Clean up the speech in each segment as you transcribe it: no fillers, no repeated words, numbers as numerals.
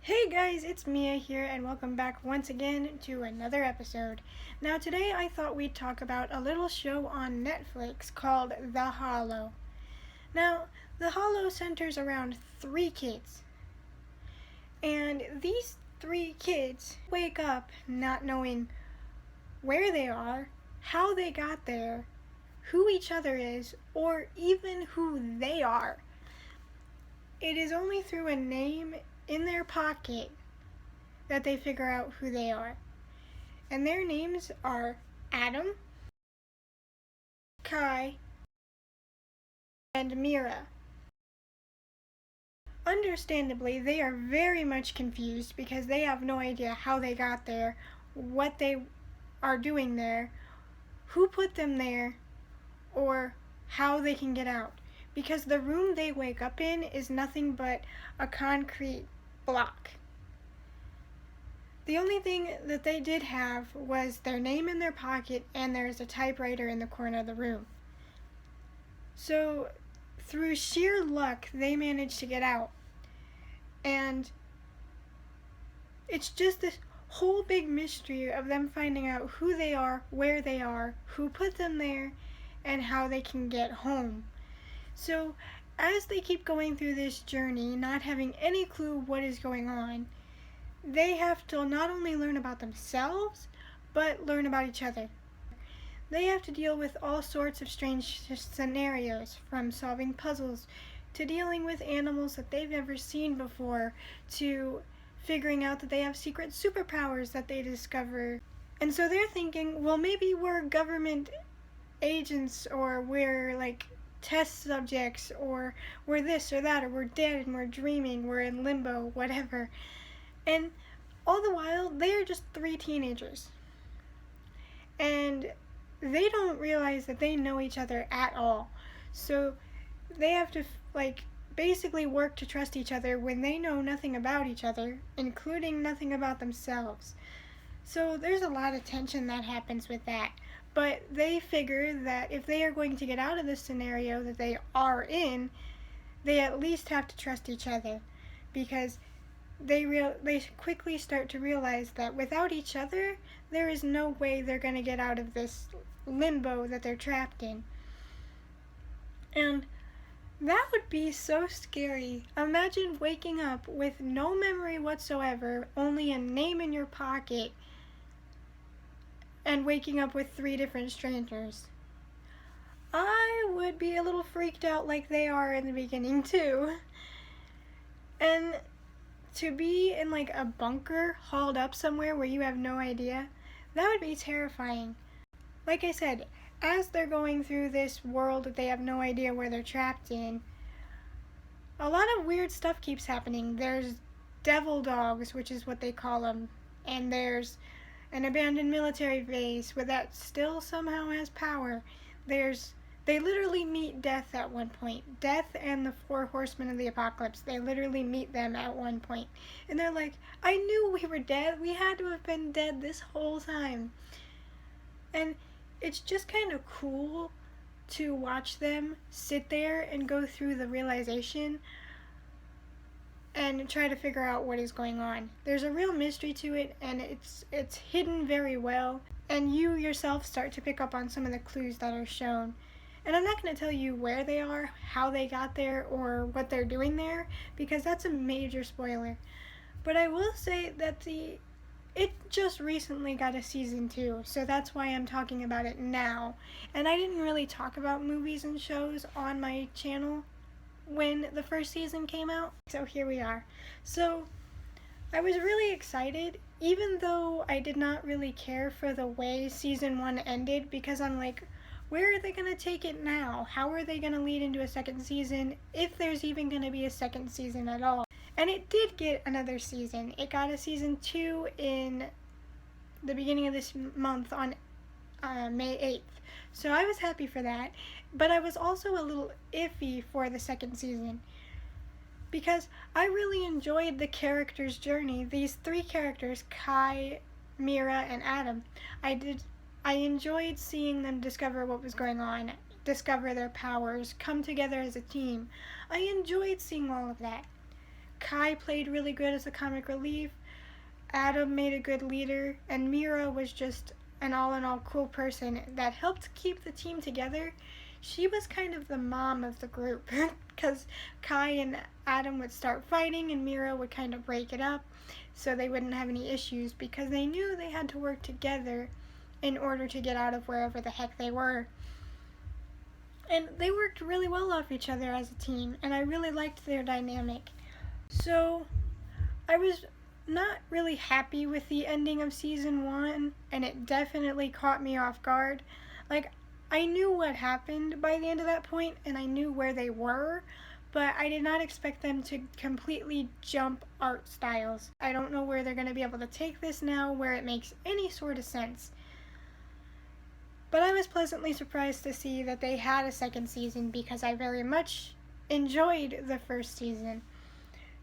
Hey guys, it's Mia here, and welcome back once again to another episode. Now, today I thought we'd talk about a little show on Netflix called The Hallow. Now, The Hallow centers around three kids, and these three kids wake up not knowing where they are, how they got there, who each other is, or even who they are. It is only through a name in their pocket that they figure out who they are. And their names are Adam, Kai, and Mira. Understandably, they are very much confused because they have no idea how they got there, what they are doing there, who put them there, or how they can get out. Because the room they wake up in is nothing but a concrete block. The only thing that they did have was their name in their pocket, and there's a typewriter in the corner of the room. So, through sheer luck, they managed to get out. And it's just this whole big mystery of them finding out who they are, where they are, who put them there, and how they can get home. So, as they keep going through this journey, not having any clue what is going on, they have to not only learn about themselves, but learn about each other. They have to deal with all sorts of strange scenarios, from solving puzzles, to dealing with animals that they've never seen before, to figuring out that they have secret superpowers that they discover. And so they're thinking, well, maybe we're government agents, or we're like test subjects, or we're this or that, or we're dead and we're dreaming, we're in limbo, whatever. And all the while, they are just three teenagers. And they don't realize that they know each other at all. So they have to, basically work to trust each other when they know nothing about each other, including nothing about themselves. So there's a lot of tension that happens with that. But they figure that if they are going to get out of this scenario that they are in, they at least have to trust each other. Because they quickly start to realize that without each other, there is no way they're going to get out of this limbo that they're trapped in. And that would be so scary. Imagine waking up with no memory whatsoever, only a name in your pocket, and waking up with three different strangers. I would be a little freaked out like they are in the beginning too. And to be in a bunker hauled up somewhere where you have no idea, that would be terrifying. Like I said, as they're going through this world that they have no idea where they're trapped in, a lot of weird stuff keeps happening. There's devil dogs, which is what they call them, and there's an abandoned military base where that still somehow has power. They literally meet death at one point. Death and the four horsemen of the apocalypse. They literally meet them at one point. And they're like, I knew we were dead. We had to have been dead this whole time. And it's just kind of cool to watch them sit there and go through the realization and try to figure out what is going on. There's a real mystery to it, and it's hidden very well. And you yourself start to pick up on some of the clues that are shown. And I'm not going to tell you where they are, how they got there, or what they're doing there, because that's a major spoiler. But I will say that it just recently got a season 2, so that's why I'm talking about it now. And I didn't really talk about movies and shows on my channel when the first season came out, so here we are. So I was really excited, even though I did not really care for the way season 1 ended, because I'm like, where are they going to take it now? How are they going to lead into a second season, if there's even going to be a second season at all? And it did get another season. It got a season 2 in the beginning of this month on May 8th. So I was happy for that. But I was also a little iffy for the second season, because I really enjoyed the characters' journey. These three characters, Kai, Mira, and Adam, I enjoyed seeing them discover what was going on, discover their powers, come together as a team. I enjoyed seeing all of that. Kai played really good as a comic relief, Adam made a good leader, and Mira was just an all-in-all cool person that helped keep the team together. She was kind of the mom of the group, because Kai and Adam would start fighting and Mira would kind of break it up so they wouldn't have any issues, because they knew they had to work together in order to get out of wherever the heck they were. And they worked really well off each other as a team, and I really liked their dynamic. So I was not really happy with the ending of season 1, and it definitely caught me off guard. Like, I knew what happened by the end of that point, and I knew where they were, but I did not expect them to completely jump art styles. I don't know where they're going to be able to take this now, where it makes any sort of sense. But I was pleasantly surprised to see that they had a second season, because I very much enjoyed the first season.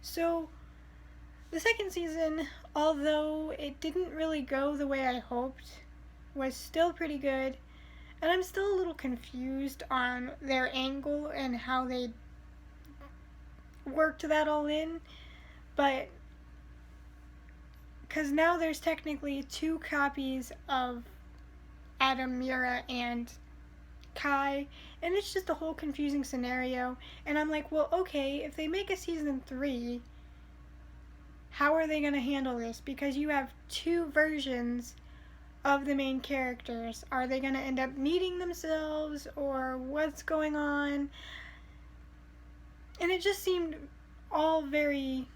So, the second season, although it didn't really go the way I hoped, was still pretty good, and I'm still a little confused on their angle and how they worked that all in, but because now there's technically 2 copies of Adam, Mira, and Kai, and it's just a whole confusing scenario, and I'm like, well, okay, if they make a season 3, how are they going to handle this? Because you have 2 versions of the main characters. Are they going to end up meeting themselves, or what's going on? And it just seemed all very,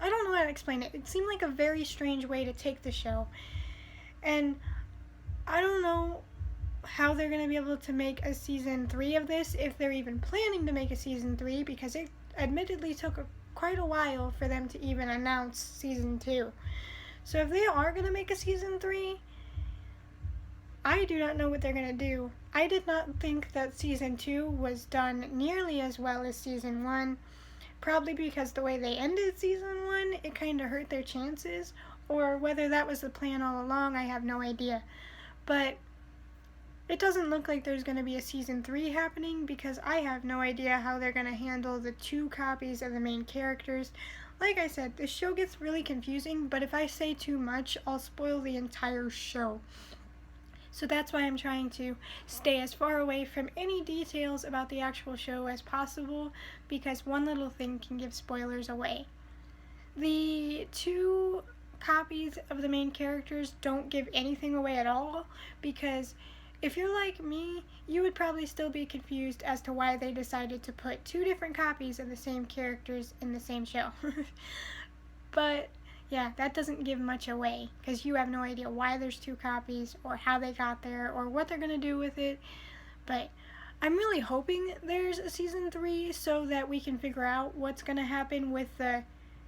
I don't know how to explain it. It seemed like a very strange way to take the show. And I don't know how they're going to be able to make a season 3 of this, if they're even planning to make a season 3, because it admittedly took quite a while for them to even announce season 2. So if they are going to make a season 3, I do not know what they're going to do. I did not think that season 2 was done nearly as well as season 1, probably because the way they ended season 1, it kind of hurt their chances, or whether that was the plan all along, I have no idea. But it doesn't look like there's going to be a season 3 happening, because I have no idea how they're going to handle the 2 copies of the main characters. Like I said, the show gets really confusing, but if I say too much, I'll spoil the entire show. So that's why I'm trying to stay as far away from any details about the actual show as possible, because one little thing can give spoilers away. The 2 copies of the main characters don't give anything away at all, because if you're like me, you would probably still be confused as to why they decided to put 2 different copies of the same characters in the same show. But yeah, that doesn't give much away, because you have no idea why there's 2 copies, or how they got there, or what they're going to do with it. But I'm really hoping there's a season 3 so that we can figure out what's going to happen with the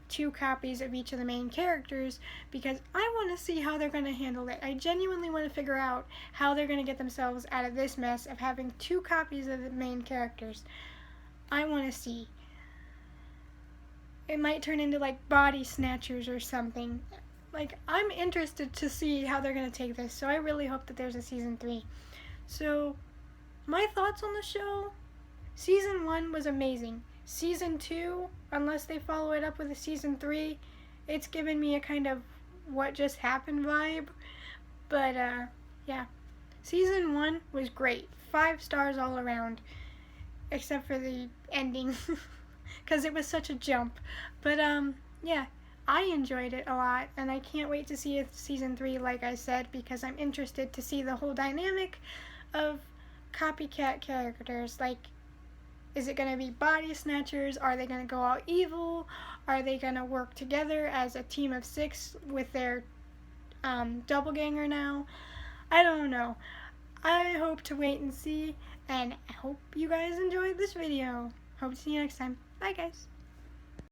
2 copies of each of the main characters, because I want to see how they're going to handle it. I genuinely want to figure out how they're going to get themselves out of this mess of having 2 copies of the main characters. I want to see. It might turn into like body snatchers or something. Like, I'm interested to see how they're going to take this, so I really hope that there's a season 3. So, my thoughts on the show? Season 1 was amazing. Season 2, unless they follow it up with a season 3, it's given me a kind of what just happened vibe. But, yeah. Season 1 was great. 5 stars all around. Except for the ending. Because it was such a jump. But, yeah. I enjoyed it a lot, and I can't wait to see season 3, like I said, because I'm interested to see the whole dynamic of copycat characters. Like, is it going to be body snatchers? Are they going to go all evil? Are they going to work together as a team of 6 with their doppelganger now? I don't know. I hope to wait and see, and I hope you guys enjoyed this video. Hope to see you next time. Bye, guys.